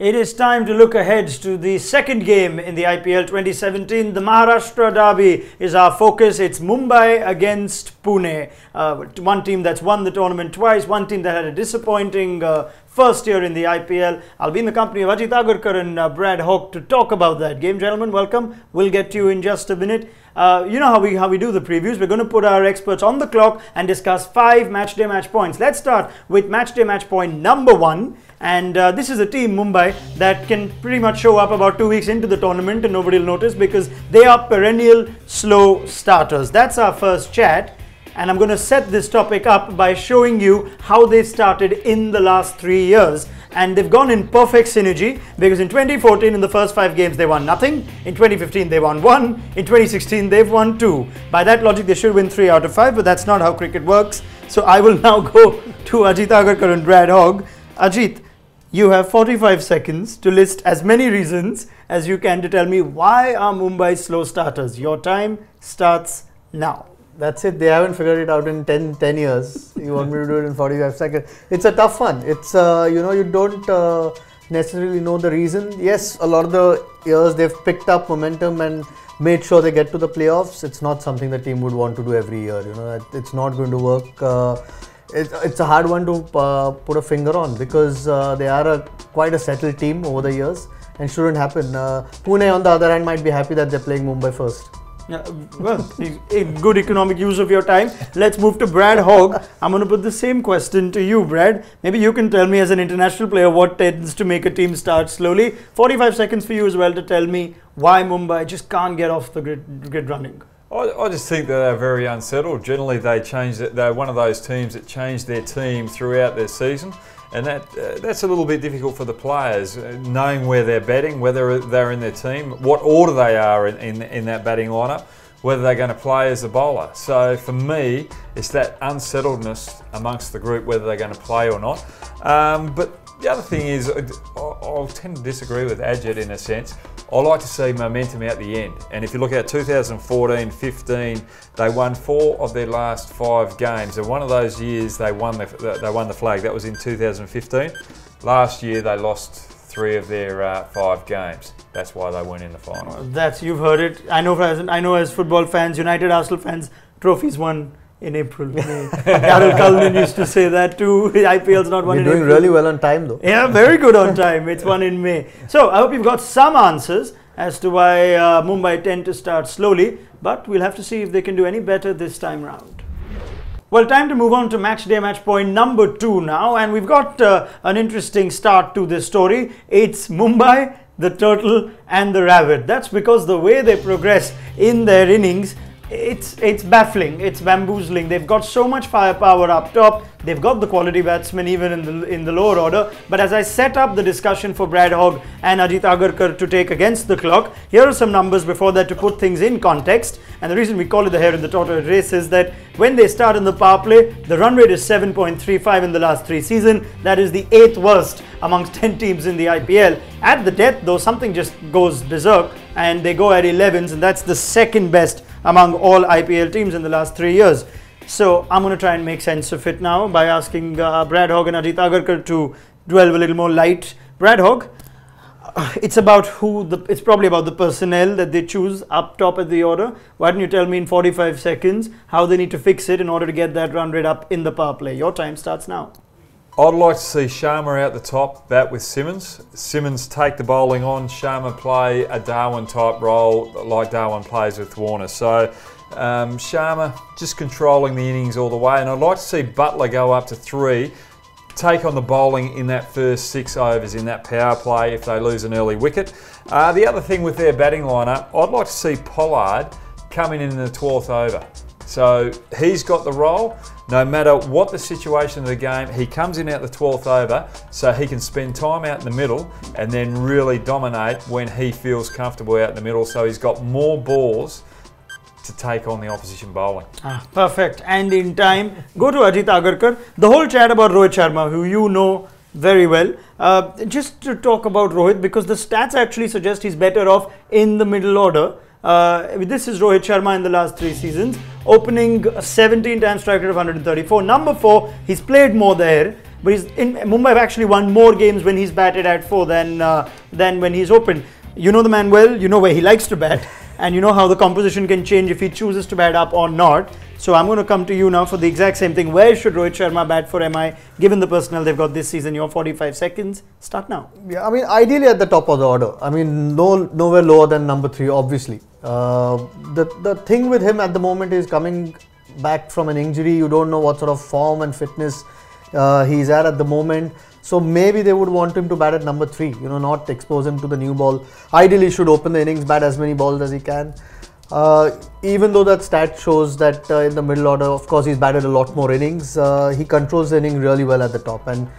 It is time to look ahead to the second game in the IPL 2017. The Maharashtra Derby is our focus. It's Mumbai against Pune. One team that's won the tournament twice, one team that had a disappointing first year in the IPL. I'll be in the company of Ajit, Agarkar and Brad Hogg to talk about that game. Gentlemen, welcome. We'll get to you in just a minute. You know how we do the previews. We're going to put our experts on the clock and discuss 5 matchday match points. Let's start with matchday match point number 1. And this is a team, Mumbai, that can pretty much show up about 2 weeks into the tournament and nobody will notice because they are perennial slow starters. That's our first chat. And I'm going to set this topic up by showing you how they started in the last 3 years. And they've gone in perfect synergy because in 2014, in the first 5 games, they won nothing. In 2015, they won 1. In 2016, they've won 2. By that logic, they should win 3 out of 5, but that's not how cricket works. So I will now go to Ajit Agarkar and Brad Hogg. Ajit, you have 45 seconds to list as many reasons as you can to tell me why are Mumbai slow starters. Your time starts now. That's it. They haven't figured it out in 10 years. You want me to do it in 45 seconds? It's a tough one. It's, you don't necessarily know the reason. Yes, a lot of the years they've picked up momentum and made sure they get to the playoffs. It's not something the team would want to do every year. It's not going to work. It's a hard one to put a finger on because they are quite a settled team over the years and shouldn't happen. Pune, on the other hand, might be happy that they're playing Mumbai first. Yeah, well, a good economic use of your time. Let's move to Brad Hogg. I'm going to put the same question to you, Brad. Maybe you can tell me as an international player what tends to make a team start slowly. 45 seconds for you as well to tell me why Mumbai just can't get off the grid running. I just think that they're very unsettled. Generally, they're one of those teams that change their team throughout their season. And that's a little bit difficult for the players, knowing where they're batting, whether they're in their team, what order they are in that batting lineup, whether they're going to play as a bowler. So for me, it's that unsettledness amongst the group, whether they're going to play or not. But the other thing is, I'll tend to disagree with Ajit in a sense. I like to see momentum out the end. And if you look at 2014, 15, they won 4 of their last 5 games. And one of those years they won the flag. That was in 2015. Last year they lost 3 of their 5 games. That's why they weren't in the final. You've heard it. I know as football fans, United Arsenal fans, trophies won in April. Darryl Cullen used to say that too. The IPL's not won in April. You're doing really well on time though. Yeah, very good on time. It's won in May. So I hope you've got some answers as to why Mumbai tend to start slowly, but we'll have to see if they can do any better this time round. Well, time to move on to matchday match point number 2 now, and we've got an interesting start to this story. It's Mumbai, the Turtle and the Rabbit. That's because the way they progress in their innings, it's baffling, it's bamboozling. They've got so much firepower up top. They've got the quality batsmen even in the lower order. But as I set up the discussion for Brad Hogg and Ajit Agarkar to take against the clock, here are some numbers before that to put things in context. And the reason we call it the hare and the tortoise race is that when they start in the power play, the run rate is 7.35 in the last 3 seasons. That is the 8th worst amongst 10 teams in the IPL. At the death, though, something just goes berserk and they go at 11s, and that's the second best among all IPL teams in the last 3 years. So I'm going to try and make sense of it now by asking Brad Hogg and Ajit Agarkar to delve a little more light. Brad Hogg, it's probably about the personnel that they choose up top at the order. Why don't you tell me in 45 seconds how they need to fix it in order to get that run rate up in the power play? Your time starts now. I'd like to see Sharma out the top, bat with Simmons. Simmons take the bowling on, Sharma play a Darwin type role like Darwin plays with Warner. So Sharma just controlling the innings all the way, and I'd like to see Butler go up to 3, take on the bowling in that first 6 overs in that power play if they lose an early wicket. The other thing with their batting lineup, I'd like to see Pollard coming in the 12th over. So he's got the role. No matter what the situation of the game, he comes in at the 12th over so he can spend time out in the middle and then really dominate when he feels comfortable out in the middle. So he's got more balls to take on the opposition bowling. Perfect. And in time, go to Ajit Agarkar. The whole chat about Rohit Sharma, who you know very well. Just to talk about Rohit, because the stats actually suggest he's better off in the middle order. This is Rohit Sharma in the last 3 seasons. Opening 17 times strike rate of 134. Number 4, he's played more there. but Mumbai have actually won more games when he's batted at 4 than when he's opened. You know the man well, you know where he likes to bat, and you know how the composition can change if he chooses to bat up or not. So I'm going to come to you now for the exact same thing. Where should Rohit Sharma bat for MI, given the personnel they've got this season? Your 45 seconds. Start now. Yeah, I mean, ideally at the top of the order. I mean, nowhere lower than number 3, obviously. The thing with him at the moment is coming back from an injury. You don't know what sort of form and fitness he's at the moment. So maybe they would want him to bat at number 3, not expose him to the new ball. Ideally, should open the innings, bat as many balls as he can. Even though that stat shows that in the middle order, of course, he's batted a lot more innings. He controls the inning really well at the top and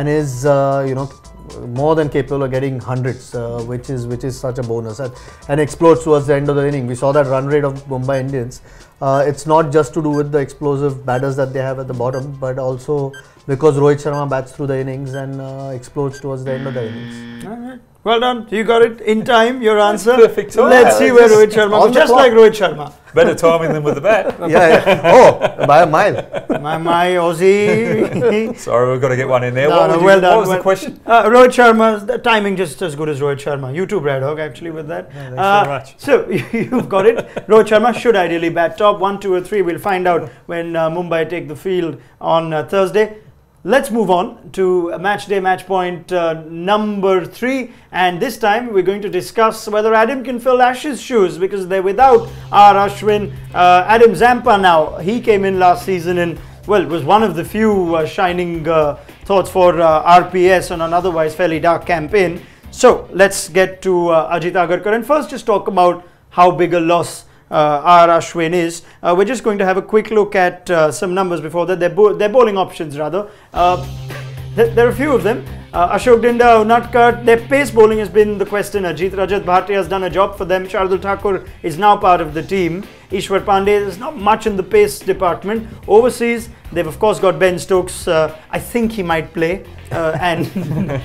is more than capable of getting hundreds, which is such a bonus, and explodes towards the end of the inning. We saw that run rate of Mumbai Indians. It's not just to do with the explosive batters that they have at the bottom, but also because Rohit Sharma bats through the innings and explodes towards the end of the innings. All right. Well done. You got it in time, your answer. Perfect time. Let's see where Rohit Sharma goes. Just like Rohit Sharma. Better timing than with the bat. Yeah. Oh, by a mile. My Aussie. Sorry, we've got to get one in there. No, What was the question? Rohit Sharma's the timing just as good as Rohit Sharma. You too, Brad Hogg, actually, with that. Thanks very much. So, you've got it. Rohit Sharma should ideally bat top 1, 2 or 3. We'll find out when Mumbai take the field on Thursday. Let's move on to match day match point number 3, and this time we're going to discuss whether Adam can fill Ash's shoes, because they're without R. Ashwin. Adam Zampa now, he came in last season and was one of the few shining thoughts for RPS on an otherwise fairly dark campaign. So let's get to Ajit Agarkar and first just talk about how big a loss R. Ashwin is. We're just going to have a quick look at some numbers before that. Their bowling options rather. There are a few of them. Ashok Dinda, Unadkat, their pace bowling has been the question. Ajit Rajat Bhatia has done a job for them. Shardul Thakur is now part of the team. Ishwar Pandey, there's not much in the pace department. Overseas, they've of course got Ben Stokes. I think he might play. And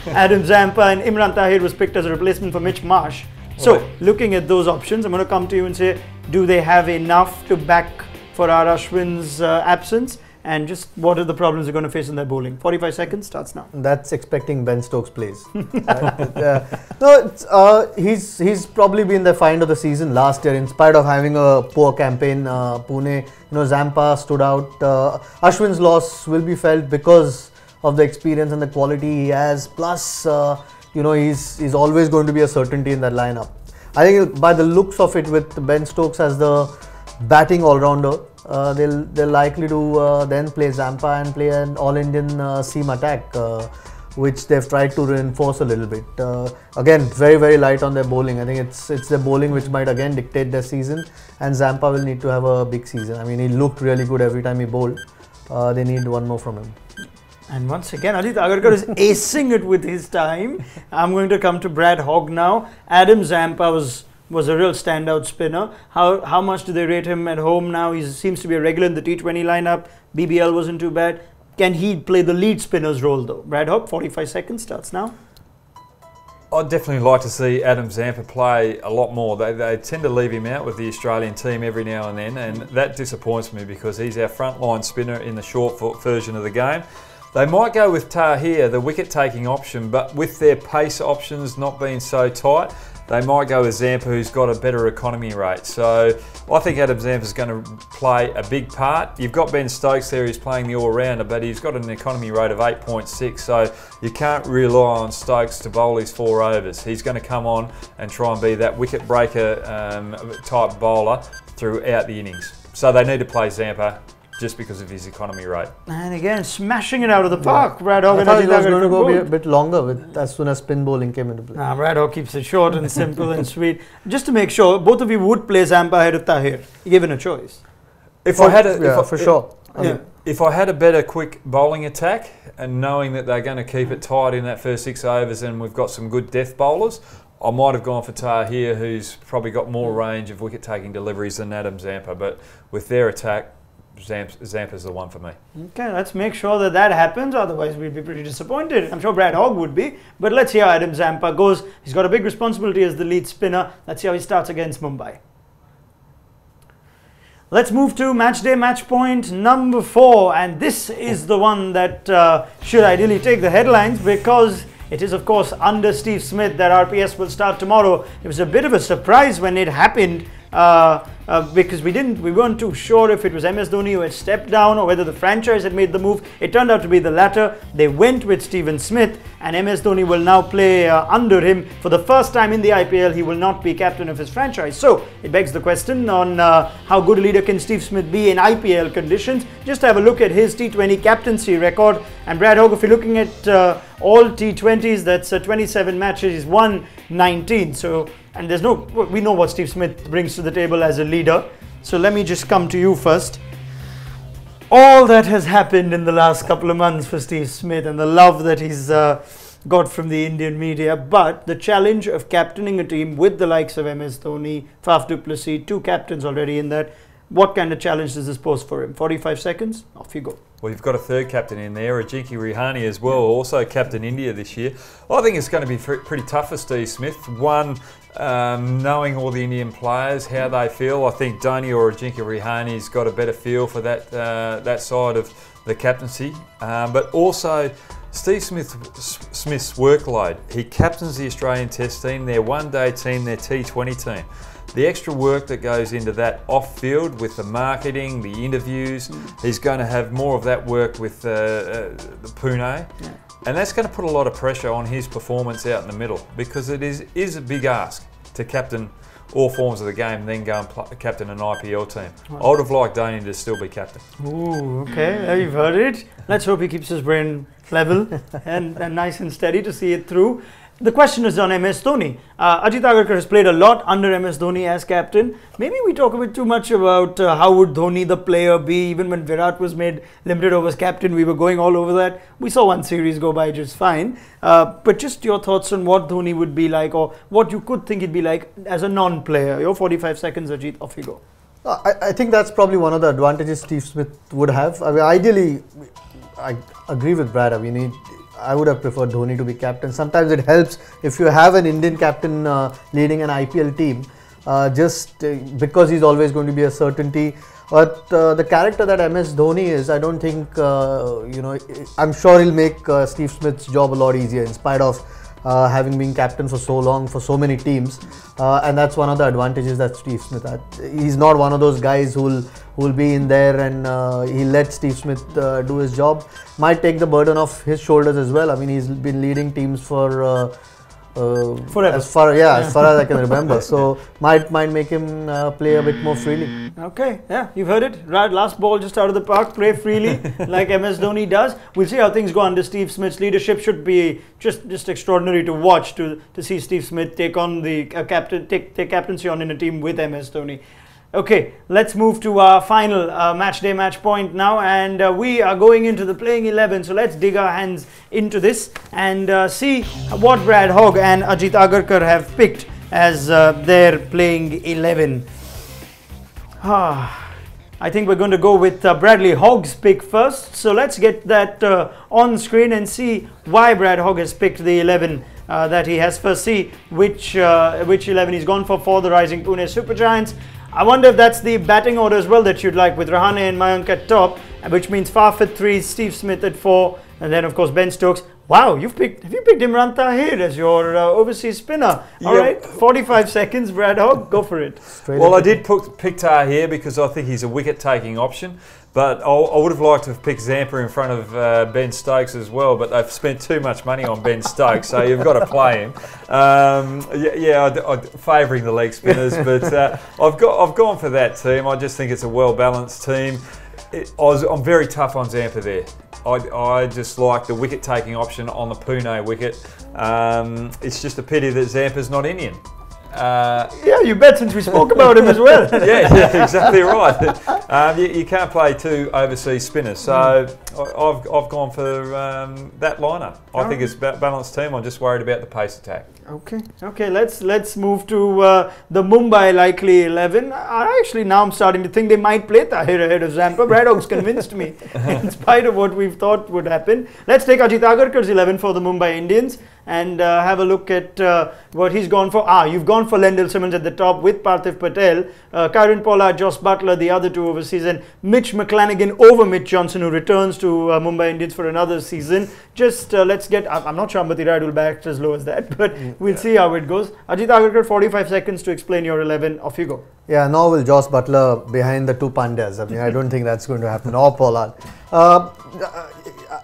Adam Zampa, and Imran Tahir was picked as a replacement for Mitch Marsh. So, looking at those options, I'm going to come to you and say, do they have enough to back for R. Ashwin's absence? And just what are the problems they're going to face in their bowling? 45 seconds starts now. That's expecting Ben Stokes plays. No, he's probably been the find of the season last year, in spite of having a poor campaign. Pune, Zampa stood out. Ashwin's loss will be felt because of the experience and the quality he has. Plus, he's always going to be a certainty in that lineup. I think by the looks of it, with Ben Stokes as the batting all-rounder, they're likely to then play Zampa and play an all-Indian seam attack, which they've tried to reinforce a little bit. Again, very, very light on their bowling. I think it's their bowling which might again dictate their season, and Zampa will need to have a big season. I mean, he looked really good every time he bowled. They need one more from him. And once again, Ajit Agarkar is acing it with his time. I'm going to come to Brad Hogg now. Adam Zampa was a real standout spinner. How much do they rate him at home now? He seems to be a regular in the T20 lineup. BBL wasn't too bad. Can he play the lead spinner's role though? Brad Hogg, 45 seconds starts now. I'd definitely like to see Adam Zampa play a lot more. They tend to leave him out with the Australian team every now and then, and that disappoints me because he's our frontline spinner in the short version of the game. They might go with Tahir, the wicket-taking option, but with their pace options not being so tight, they might go with Zampa, who's got a better economy rate. So I think Adam Zampa's going to play a big part. You've got Ben Stokes there, he's playing the all-rounder, but he's got an economy rate of 8.6, so you can't rely on Stokes to bowl his 4 overs. He's going to come on and try and be that wicket breaker type bowler throughout the innings. So they need to play Zampa just because of his economy rate. And again, smashing it out of the park. Yeah. Brad Hogg I thought it was going to go a bit longer as soon as spin bowling came into play. Brad Hogg keeps it short and simple and sweet. Just to make sure, both of you would play Zampa ahead of Tahir, given a choice. If I had a, for sure. If I had a better quick bowling attack and knowing that they're going to keep it tight in that first 6 overs and we've got some good death bowlers, I might have gone for Tahir, who's probably got more range of wicket-taking deliveries than Adam Zampa. But with their attack, Zampa's the one for me. Okay, let's make sure that happens, otherwise we'd be pretty disappointed. I'm sure Brad Hogg would be, but let's see how Adam Zampa goes. He's got a big responsibility as the lead spinner. Let's see how he starts against Mumbai. Let's move to match day match point number 4, and this is the one that should ideally take the headlines because it is of course under Steve Smith that RPS will start tomorrow. It was a bit of a surprise when it happened because we weren't too sure if it was MS Dhoni who had stepped down or whether the franchise had made the move. It turned out to be the latter. They went with Steven Smith, and MS Dhoni will now play under him. For the first time in the IPL, he will not be captain of his franchise. So it begs the question on how good a leader can Steve Smith be in IPL conditions. Just have a look at his T20 captaincy record. And Brad Hogg, if you're looking at all T20s, that's 27 matches, he's won 19. So, and we know what Steve Smith brings to the table as a leader. So let me just come to you first. All that has happened in the last couple of months for Steve Smith and the love that he's got from the Indian media, but the challenge of captaining a team with the likes of MS Dhoni, Faf du Plessis, 2 captains already in that. What kind of challenge does this pose for him? 45 seconds, off you go. Well, you've got a third captain in there, Ajit Rihani as well, also captain India this year. I think it's going to be pretty tough for Steve Smith. One, knowing all the Indian players, how they feel. I think Dhoni or Ajit Rihani's got a better feel for that side of the captaincy. But also, Steve Smith's workload. He captains the Australian Test team, their one-day team, their T20 team. The extra work that goes into that off-field with the marketing, the interviews, he's going to have more of that work with the Pune. Yeah. And that's going to put a lot of pressure on his performance out in the middle because it is a big ask to captain all forms of the game and then go and captain an IPL team. I would have liked Dhoni to still be captain. Ooh, okay, you've heard it. Let's hope he keeps his brain level and nice and steady to see it through. The question is on MS Dhoni. Ajit Agarkar has played a lot under MS Dhoni as captain. Maybe we talk a bit too much about how would Dhoni the player be. Even when Virat was made limited overs captain, we were going all over that. We saw one series go by just fine. But just your thoughts on what Dhoni would be like, or what you could think he'd be like as a non-player. Your 45 seconds, Ajit, off you go. I think that's probably one of the advantages Steve Smith would have. I mean, ideally, I agree with Brad. I mean, I would have preferred Dhoni to be captain. Sometimes it helps if you have an Indian captain leading an IPL team, because he's always going to be a certainty. But the character that MS Dhoni is, I don't think, I'm sure he'll make Steve Smith's job a lot easier in spite of having been captain for so long, for so many teams. And that's one of the advantages that Steve Smith had. He's not one of those guys who'll be in there and he'll let Steve Smith do his job. Might take the burden off his shoulders as well. I mean, he's been leading teams for forever. As far as I can remember. So might make him play a bit more freely. Okay, yeah, you've heard it. Right, last ball just out of the park. Play freely like MS Dhoni does. We'll see how things go under Steve Smith's leadership. Should be just extraordinary to watch to see Steve Smith take on the take captaincy on in a team with MS Dhoni. Okay, let's move to our final match day match point now, and we are going into the playing 11. So let's dig our hands into this and see what Brad Hogg and Ajit Agarkar have picked as their playing 11. I think we're going to go with Bradley Hogg's pick first. So let's get that on screen and see why Brad Hogg has picked the 11 that he has. First, see which 11 he's gone for the rising Pune Super Giants. I wonder if that's the batting order as well that you'd like, with Rahane and Mayank at top, which means Faf at 3, Steve Smith at 4, and then of course Ben Stokes. Wow, have you picked Imran Tahir as your overseas spinner? All right, 45 seconds, Brad Hogg, go for it. Well, I did pick Tahir because I think he's a wicket-taking option. But I would have liked to have picked Zampa in front of Ben Stokes as well, but they've spent too much money on Ben Stokes, so you've got to play him. I'm favouring the leg spinners, but I've gone for that team. I just think it's a well-balanced team. I'm very tough on Zampa there. I just like the wicket-taking option on the Pune wicket. It's just a pity that Zampa's not Indian. Yeah, you bet, since we spoke about him as well. yeah, exactly right. You can't play 2 overseas spinners, so I've gone for that lineup. I think it's a balanced team. I'm just worried about the pace attack. Okay. Let's move to the Mumbai likely 11. I'm starting to think they might play Tahir ahead of Zampa. Brad Hogg's convinced me, in spite of what we've thought would happen. Let's take Ajit Agarkar's 11 for the Mumbai Indians. and have a look at what he's gone for. You've gone for Lendl Simmons at the top with Parthiv Patel, Kieran Pollard, Josh Butler, the other two overseas, and Mitch McClanagan over Mitch Johnson, who returns to Mumbai Indians for another season. Just let's get, I'm not sure Ambati Rayudu will back as low as that, but we'll see how it goes. Ajit Agarkar, 45 seconds to explain your 11. Off you go. Yeah, nor will Josh Butler behind the two Pandyas. I mean, I don't think that's going to happen. Or Pollard.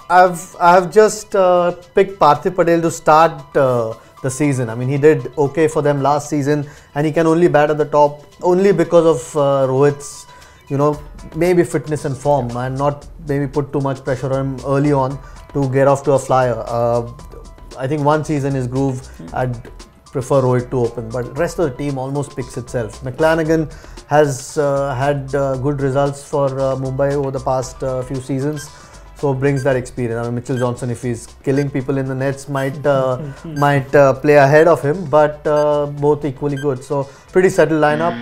I've just picked Parthiv Patel to start the season. I mean, he did okay for them last season, and he can only bat at the top only because of Rohit's, maybe fitness and form, and not maybe put too much pressure on him early on to get off to a flyer. I think once he's in his groove, I'd prefer Rohit to open, but the rest of the team almost picks itself. McClanagan has had good results for Mumbai over the past few seasons, so brings that experience. I mean, Mitchell Johnson, if he's killing people in the nets, might play ahead of him, but both equally good. So pretty settled lineup,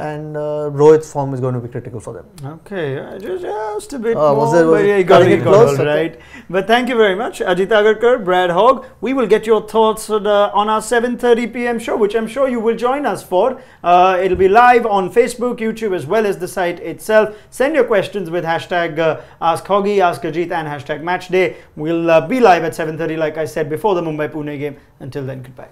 and Rohit's form is going to be critical for them. Okay, just a bit was more, but yeah, you got it close, right. But thank you very much, Ajit Agarkar, Brad Hogg. We will get your thoughts on our 7:30 p.m. show, which I'm sure you will join us for. It'll be live on Facebook, YouTube, as well as the site itself. Send your questions with hashtag Ask Hoggy, Ask Ajit, and hashtag Matchday. We'll be live at 7:30, like I said, before the Mumbai-Pune game. Until then, goodbye.